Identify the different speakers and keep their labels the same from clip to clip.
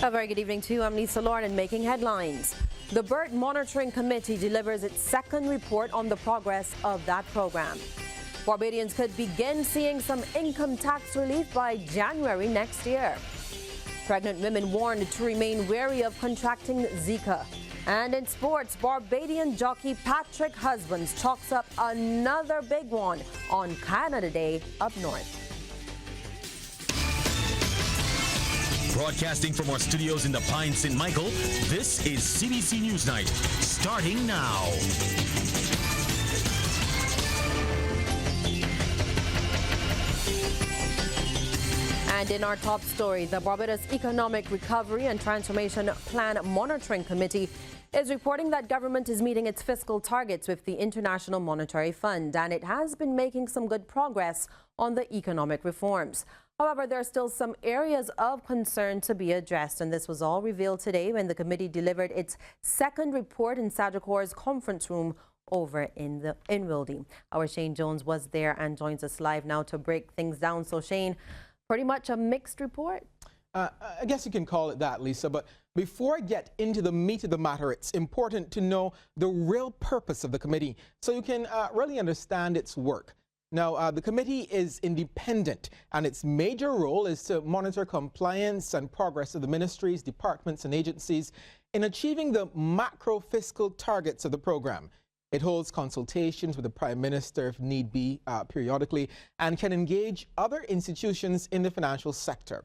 Speaker 1: A very good evening to you. I'm Lisa Lauren and making headlines. The Bird Monitoring Committee delivers its second report on the progress of that program. Barbadians could begin seeing some income tax relief by January next year. Pregnant women warned to remain wary of contracting Zika. And in sports, Barbadian jockey Patrick Husbands chalks up another big one on Canada Day up north.
Speaker 2: Broadcasting from our studios in the Pine St. Michael, this is CBC News Night, starting now.
Speaker 1: And in our top story, the Barbados Economic Recovery and Transformation Plan Monitoring Committee is reporting that government is meeting its fiscal targets with the International Monetary Fund, and it has been making some good progress on the economic reforms. However, there are still some areas of concern to be addressed, and this was all revealed today when the committee delivered its second report in Sagicor's conference room over in Wildy. Our Shane Jones was there and joins us live now to break things down. So Shane, pretty much a mixed report?
Speaker 3: I guess you can call it that, Lisa, but before I get into the meat of the matter, it's important to know the real purpose of the committee so you can really understand its work. Now, the committee is independent, and its major role is to monitor compliance and progress of the ministries, departments, and agencies in achieving the macro fiscal targets of the program. It holds consultations with the Prime Minister, if need be, periodically, and can engage other institutions in the financial sector.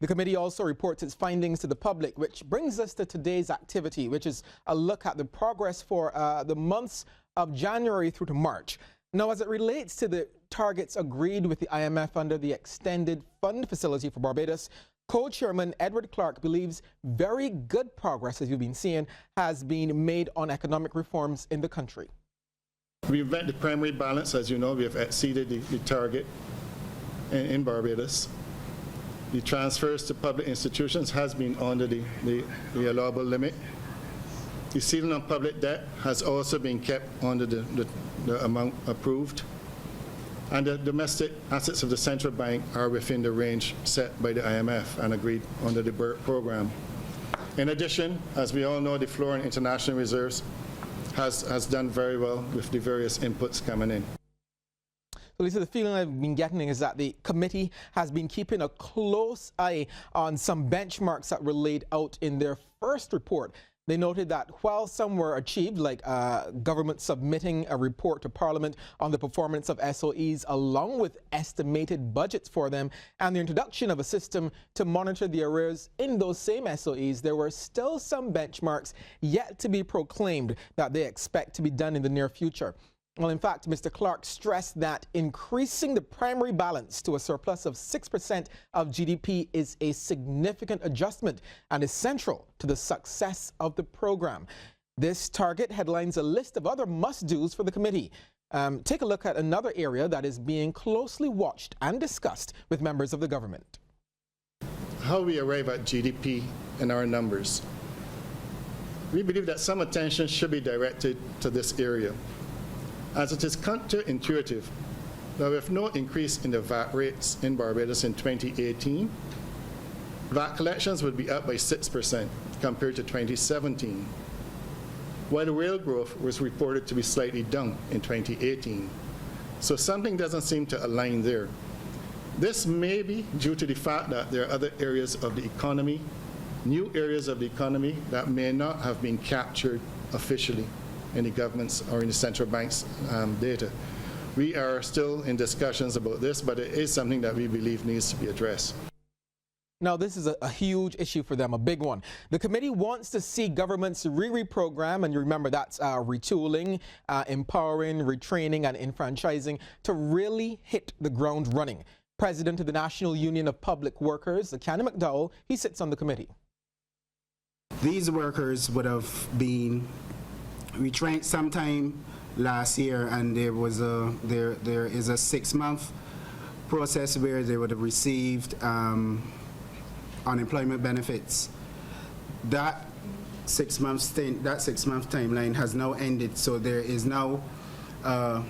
Speaker 3: The committee also reports its findings to the public, which brings us to today's activity, which is a look at the progress for the months of January through to March. Now, as it relates to the targets agreed with the IMF under the Extended Fund Facility for Barbados, Co-Chairman Edward Clark believes very good progress, as you've been seeing, has been made on economic reforms in the country.
Speaker 4: We've met the primary balance. As you know, we have exceeded the target in Barbados. The transfers to public institutions has been under the allowable limit. The ceiling on public debt has also been kept under the amount approved. And the domestic assets of the central bank are within the range set by the IMF and agreed under the BERT program. In addition, as we all know, the floor in international reserves has done very well with the various inputs coming in.
Speaker 3: So, Lisa, the feeling I've been getting is that the committee has been keeping a close eye on some benchmarks that were laid out in their first report. They noted that while some were achieved, like government submitting a report to Parliament on the performance of SOEs along with estimated budgets for them and the introduction of a system to monitor the arrears in those same SOEs, there were still some benchmarks yet to be proclaimed that they expect to be done in the near future. Well, in fact, Mr. Clark stressed that increasing the primary balance to a surplus of 6% of GDP is a significant adjustment and is central to the success of the program. This target headlines a list of other must-dos for the committee. Take a look at another area that is being closely watched and discussed with members of the government.
Speaker 4: How we arrive at GDP in our numbers. We believe that some attention should be directed to this area, as it is counterintuitive that with no increase in the VAT rates in Barbados in 2018, VAT collections would be up by 6% compared to 2017, while the real growth was reported to be slightly down in 2018. So something doesn't seem to align there. This may be due to the fact that there are other areas of the economy, new areas of the economy that may not have been captured officially in the government's or in the central bank's data. We are still in discussions about this, but it is something that we believe needs to be addressed.
Speaker 3: Now, this is a huge issue for them, a big one. The committee wants to see governments reprogram, and you remember that's retooling, empowering, retraining, and enfranchising to really hit the ground running. President of the National Union of Public Workers, Kenny McDowell, he sits on the committee.
Speaker 5: These workers would have been retrained sometime last year, and there is a 6-month process where they would have received unemployment benefits. That 6-month timeline has now ended, so there is now a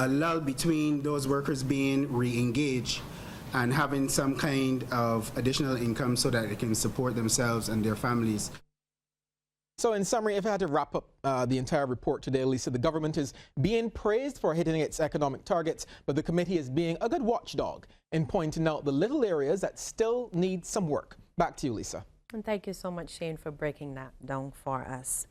Speaker 5: lull between those workers being re-engaged and having some kind of additional income so that they can support themselves and their families.
Speaker 3: So in summary, if I had to wrap up the entire report today, Lisa, the government is being praised for hitting its economic targets, but the committee is being a good watchdog in pointing out the little areas that still need some work. Back to you, Lisa.
Speaker 1: And thank you so much, Shane, for breaking that down for us.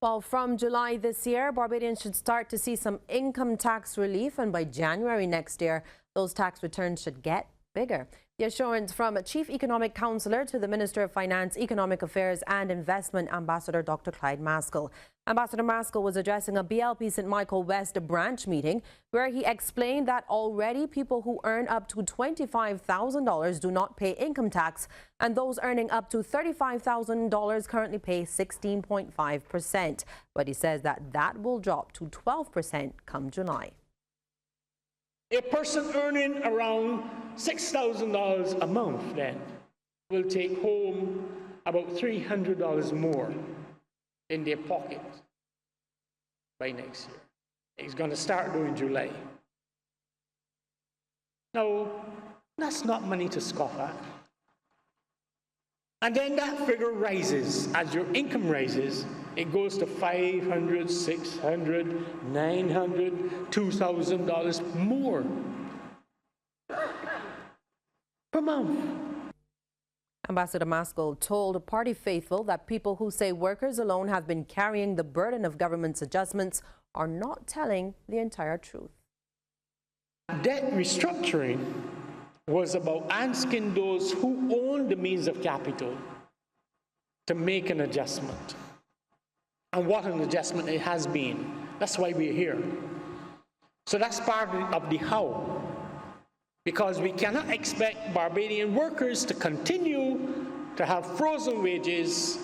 Speaker 1: Well, from July this year, Barbadians should start to see some income tax relief, and by January next year, those tax returns should get bigger. The assurance from a Chief Economic Counselor to the Minister of Finance, Economic Affairs and Investment, Ambassador Dr. Clyde Maskell. Ambassador Maskell was addressing a BLP St. Michael West branch meeting where he explained that already people who earn up to $25,000 do not pay income tax, and those earning up to $35,000 currently pay 16.5%. But he says that that will drop to 12% come July.
Speaker 6: A person earning around $6,000 a month then will take home about $300 more in their pocket by next year. It's going to start during July. Now, that's not money to scoff at. And then that figure rises. As your income rises, it goes to $500, $600, $900, $2,000 more per month.
Speaker 1: Ambassador Maskell told Party faithful that people who say workers alone have been carrying the burden of government's adjustments are not telling the entire truth.
Speaker 6: Debt restructuring was about asking those who own the means of capital to make an adjustment. And what an adjustment it has been. That's why we're here. So that's part of the how. Because we cannot expect Barbadian workers to continue to have frozen wages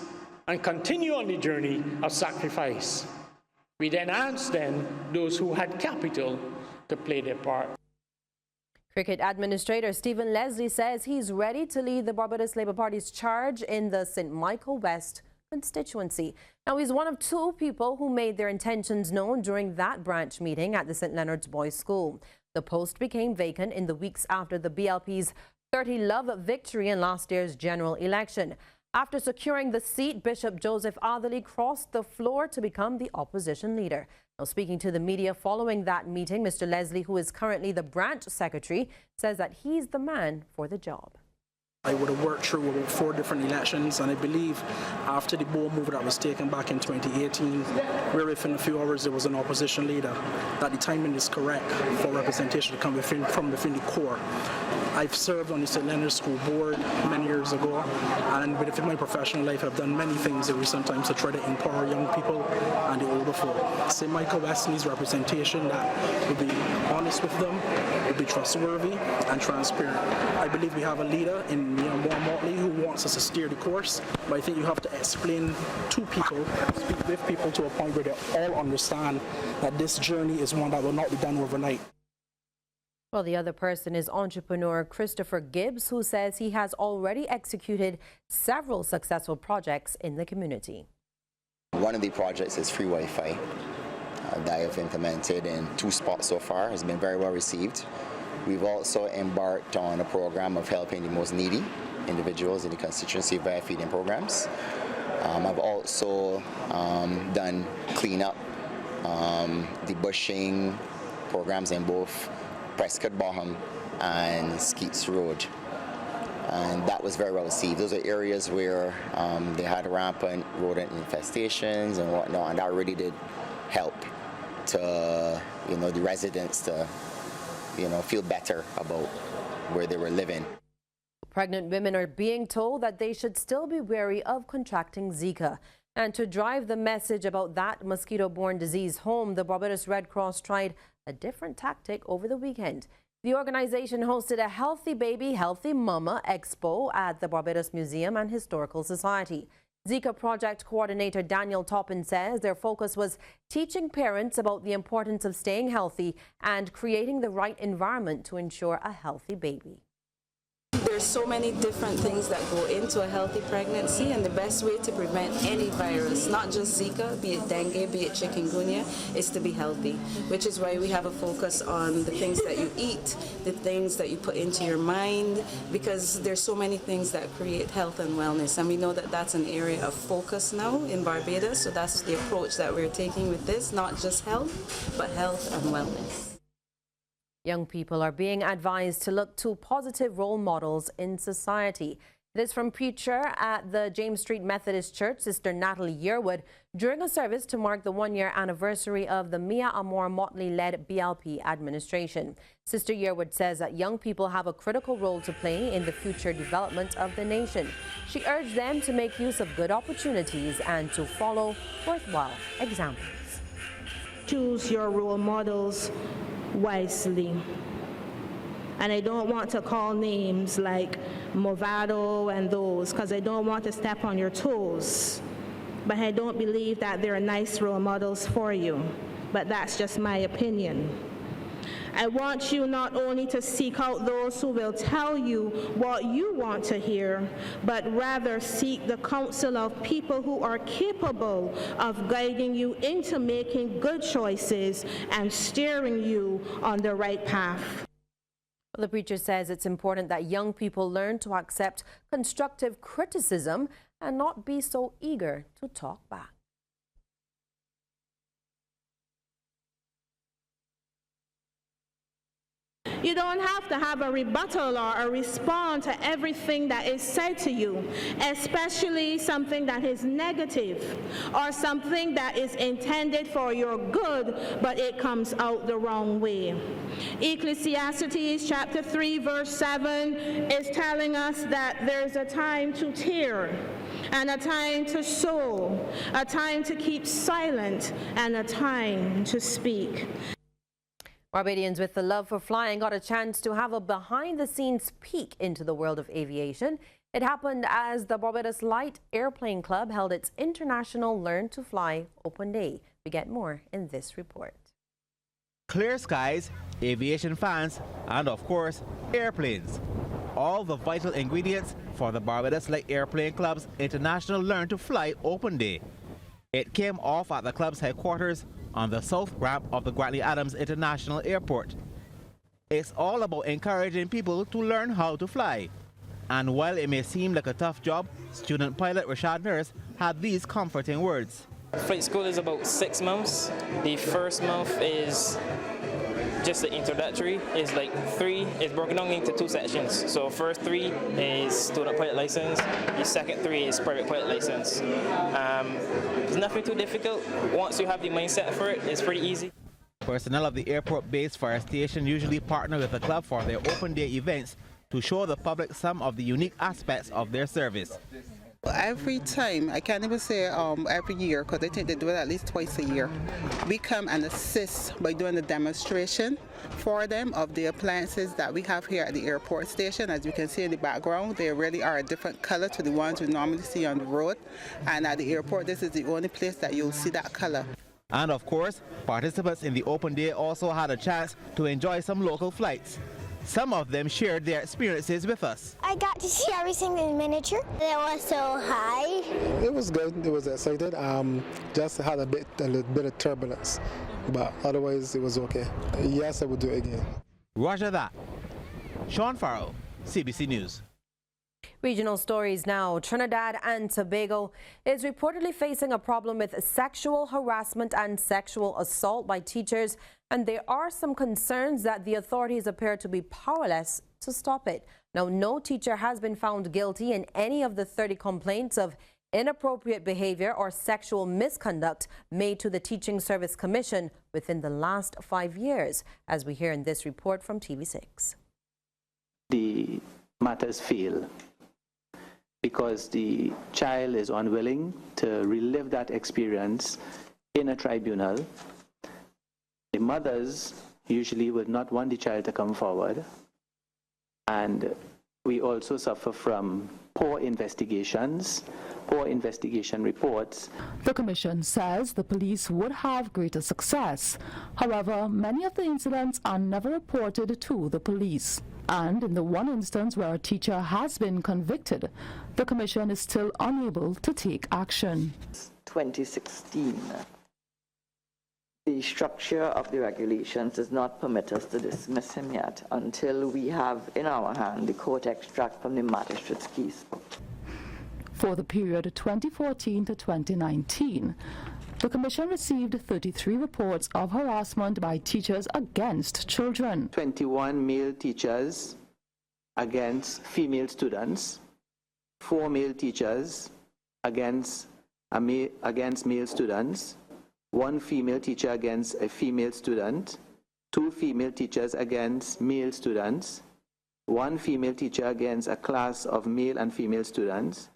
Speaker 6: and continue on the journey of sacrifice. We then ask those who had capital to play their part.
Speaker 1: Cricket Administrator Stephen Leslie says he's ready to lead the Barbados Labour Party's charge in the St. Michael West constituency. Now, he's one of two people who made their intentions known during that branch meeting at the St. Leonard's Boys' School. The post became vacant in the weeks after the BLP's 30-love victory in last year's general election. After securing the seat, Bishop Joseph Atherley crossed the floor to become the opposition leader. Now, speaking to the media following that meeting, Mr. Leslie, who is currently the branch secretary, says that he's the man for the job.
Speaker 7: I would have worked through about 4 different elections, and I believe after the board move that was taken back in 2018, where within a few hours there was an opposition leader, that the timing is correct for representation to come from within the core. I've served on the St. Leonard's School Board many years ago, and within my professional life I've done many things in recent times to try to empower young people and the older folk. St. Michael West needs representation that will be honest with them, will be trustworthy and transparent. I believe we have a leader in Warren Motley who wants us to steer the course, but I think you have to explain to people, speak with people to a point where they all understand that this journey is one that will not be done overnight.
Speaker 1: Well, the other person is entrepreneur Christopher Gibbs, who says he has already executed several successful projects in the community.
Speaker 8: One of the projects is free Wi-Fi that I have implemented in 2 spots so far. Has been very well received. We've also embarked on a program of helping the most needy individuals in the constituency via feeding programs. I've also done cleanup, the bushing programs in both Prescott Bottom and Skeets Road. And that was very well received. Those are areas where they had rampant rodent infestations and whatnot, and that really did help to, the residents to, feel better about where they were living.
Speaker 1: Pregnant women are being told that they should still be wary of contracting Zika. And to drive the message about that mosquito-borne disease home, the Barbados Red Cross tried a different tactic over the weekend. The organization hosted a Healthy Baby, Healthy Mama Expo at the Barbados Museum and Historical Society. Zika project coordinator Daniel Toppin says their focus was teaching parents about the importance of staying healthy and creating the right environment to ensure a healthy baby.
Speaker 9: There's so many different things that go into a healthy pregnancy, and the best way to prevent any virus, not just Zika, be it dengue, be it chikungunya, is to be healthy, which is why we have a focus on the things that you eat, the things that you put into your mind, because there's so many things that create health and wellness, and we know that that's an area of focus now in Barbados, so that's the approach that we're taking with this, not just health, but health and wellness.
Speaker 1: Young people are being advised to look to positive role models in society. It is from preacher at the James Street Methodist Church, Sister Natalie Yearwood, during a service to mark the one-year anniversary of the Mia Amor Motley-led BLP administration. Sister Yearwood says that young people have a critical role to play in the future development of the nation. She urged them to make use of good opportunities and to follow worthwhile examples.
Speaker 10: Choose your role models wisely. And I don't want to call names like Movado and those, because I don't want to step on your toes. But I don't believe that they're nice role models for you. But that's just my opinion. I want you not only to seek out those who will tell you what you want to hear, but rather seek the counsel of people who are capable of guiding you into making good choices and steering you on the right path.
Speaker 1: The preacher says it's important that young people learn to accept constructive criticism and not be so eager to talk back.
Speaker 10: You don't have to have a rebuttal or a response to everything that is said to you, especially something that is negative or something that is intended for your good, but it comes out the wrong way. Ecclesiastes chapter 3 verse 7 is telling us that there's a time to tear and a time to sow, a time to keep silent, and a time to speak.
Speaker 1: Barbadians with the love for flying got a chance to have a behind-the-scenes peek into the world of aviation. It happened as the Barbados Light Airplane Club held its International Learn to Fly Open Day. We get more in this report.
Speaker 11: Clear skies, aviation fans, and of course, airplanes. All the vital ingredients for the Barbados Light Airplane Club's International Learn to Fly Open Day. It came off at the club's headquarters on the south ramp of the Grantley Adams International Airport. It's all about encouraging people to learn how to fly. And while it may seem like a tough job, student pilot Rashad Nurse had these comforting words.
Speaker 12: Flight school is about 6 months. The first month is just the introductory. It's like it's broken down into 2 sections. So first 3 is student pilot license. The second 3 is private pilot license. It's nothing too difficult. Once you have the mindset for it, it's pretty easy.
Speaker 11: Personnel of the airport-based fire station usually partner with the club for their open day events to show the public some of the unique aspects of their service.
Speaker 13: Every time, I can't even say every year, because I think they do it at least twice a year, we come and assist by doing a demonstration for them of the appliances that we have here at the airport station. As you can see in the background, they really are a different color to the ones we normally see on the road. And at the airport, this is the only place that you'll see that color.
Speaker 11: And of course, participants in the open day also had a chance to enjoy some local flights. Some of them shared their experiences with us.
Speaker 14: I got to see everything in miniature. It was so high.
Speaker 15: It was good. It was excited. Just had a little bit of turbulence, but otherwise it was okay. Yes, I would do it again.
Speaker 11: Roger that. Sean Farrell, CBC News.
Speaker 1: Regional stories now. Trinidad and Tobago is reportedly facing a problem with sexual harassment and sexual assault by teachers, and there are some concerns that the authorities appear to be powerless to stop it. Now, no teacher has been found guilty in any of the 30 complaints of inappropriate behavior or sexual misconduct made to the Teaching Service Commission within the last 5 years, as we hear in this report from TV6.
Speaker 16: The matters fail because the child is unwilling to relive that experience in a tribunal. The mothers usually would not want the child to come forward. And we also suffer from poor investigations, poor investigation reports.
Speaker 17: The Commission says the police would have greater success. However, many of the incidents are never reported to the police. And in the one instance where a teacher has been convicted, the Commission is still unable to take action.
Speaker 18: 2016. The structure of the regulations does not permit us to dismiss him yet until we have in our hand the court extract from the magistrate's case.
Speaker 17: For the period 2014 to 2019, the Commission received 33 reports of harassment by teachers against children.
Speaker 16: 21 male teachers against female students, 4 male teachers against male students, 1 female teacher against a female student, 2 female teachers against male students, 1 female teacher against a class of male and female students.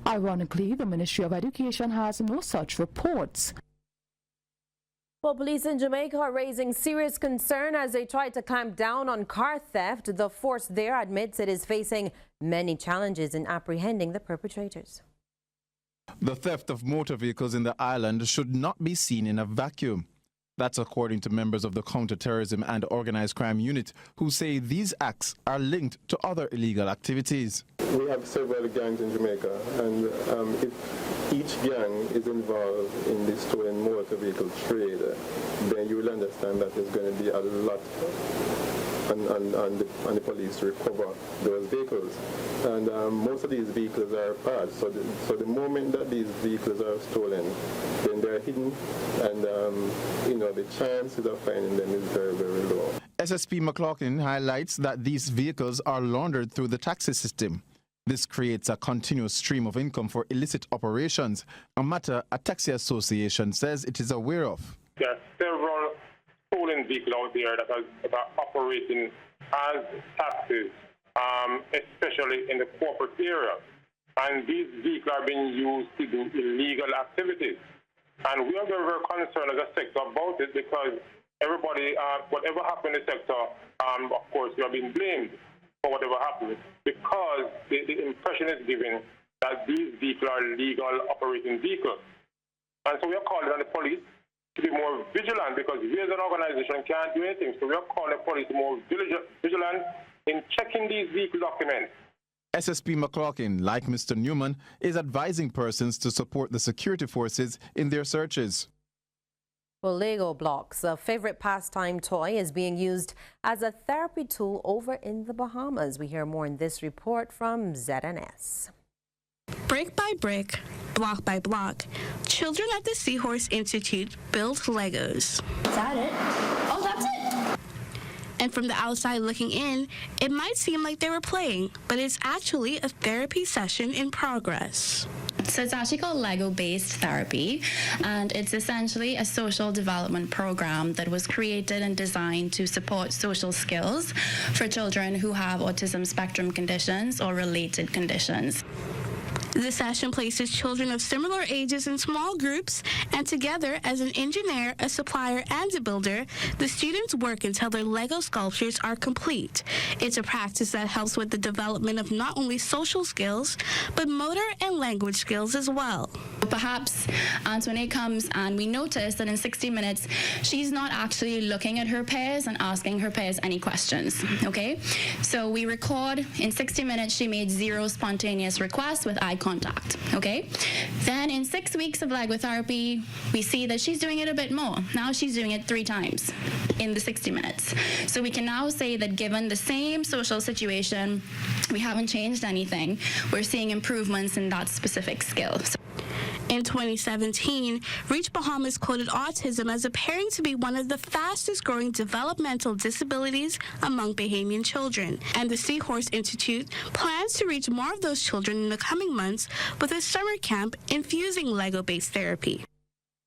Speaker 17: Ironically, the Ministry of Education has no such reports.
Speaker 1: Well, police in Jamaica are raising serious concern as they try to clamp down on car theft. The force there admits it is facing many challenges in apprehending the perpetrators.
Speaker 19: The theft of motor vehicles in the island should not be seen in a vacuum. That's according to members of the Counter-Terrorism and Organized Crime Unit, who say these acts are linked to other illegal activities.
Speaker 20: We have several gangs in Jamaica, and if each gang is involved in the stolen motor vehicle trade, then you will understand that there's going to be a lot on the police to recover those vehicles. And most of these vehicles are parts, so the moment that these vehicles are stolen, then they're hidden, and the chances of finding them is very, very low.
Speaker 19: SSP McLaughlin highlights that these vehicles are laundered through the taxi system. This creates a continuous stream of income for illicit operations, a matter a taxi association says it is aware of.
Speaker 21: There are several stolen vehicles out there that are operating as taxis, especially in the corporate area. And these vehicles are being used to do illegal activities. And we are very, very concerned as a sector about it because everybody, whatever happened in the sector, of course, we are being blamed for whatever happened because the impression is given that these vehicles are legal operating vehicles. And so we are calling on the police to be more vigilant because we as an organization can't do anything. So we are calling the police to be more vigilant in checking these vehicle documents.
Speaker 19: SSP McLaughlin, like Mr. Newman, is advising persons to support the security forces in their searches.
Speaker 1: Well, Lego blocks, a favorite pastime toy, is being used as a therapy tool over in the Bahamas. We hear more in this report from ZNS.
Speaker 22: Brick by brick, block by block, children at the Seahorse Institute build Legos.
Speaker 23: Is that it? Oh, that's it!
Speaker 22: And from the outside looking in, it might seem like they were playing, but it's actually a therapy session in progress.
Speaker 23: So it's actually called Lego-based therapy, and it's essentially a social development program that was created and designed to support social skills for children who have autism spectrum conditions or related conditions.
Speaker 22: The session places children of similar ages in small groups, and together as an engineer, a supplier, and a builder, the students work until their Lego sculptures are complete. It's a practice that helps with the development of not only social skills, but motor and language skills as well.
Speaker 23: Perhaps Antoinette comes and we notice that in 60 minutes, she's not actually looking at her peers and asking her peers any questions, okay? So we record in 60 minutes, she made 0 spontaneous requests with eye contact, okay? Then in 6 weeks of Lego therapy, we see that she's doing it a bit more. Now she's doing it 3 times in the 60 minutes. So we can now say that given the same social situation, we haven't changed anything. We're seeing improvements in that specific skill.
Speaker 22: In 2017, Reach Bahamas quoted autism as appearing to be one of the fastest growing developmental disabilities among Bahamian children. And the Seahorse Institute plans to reach more of those children in the coming months with a summer camp infusing Lego-based therapy.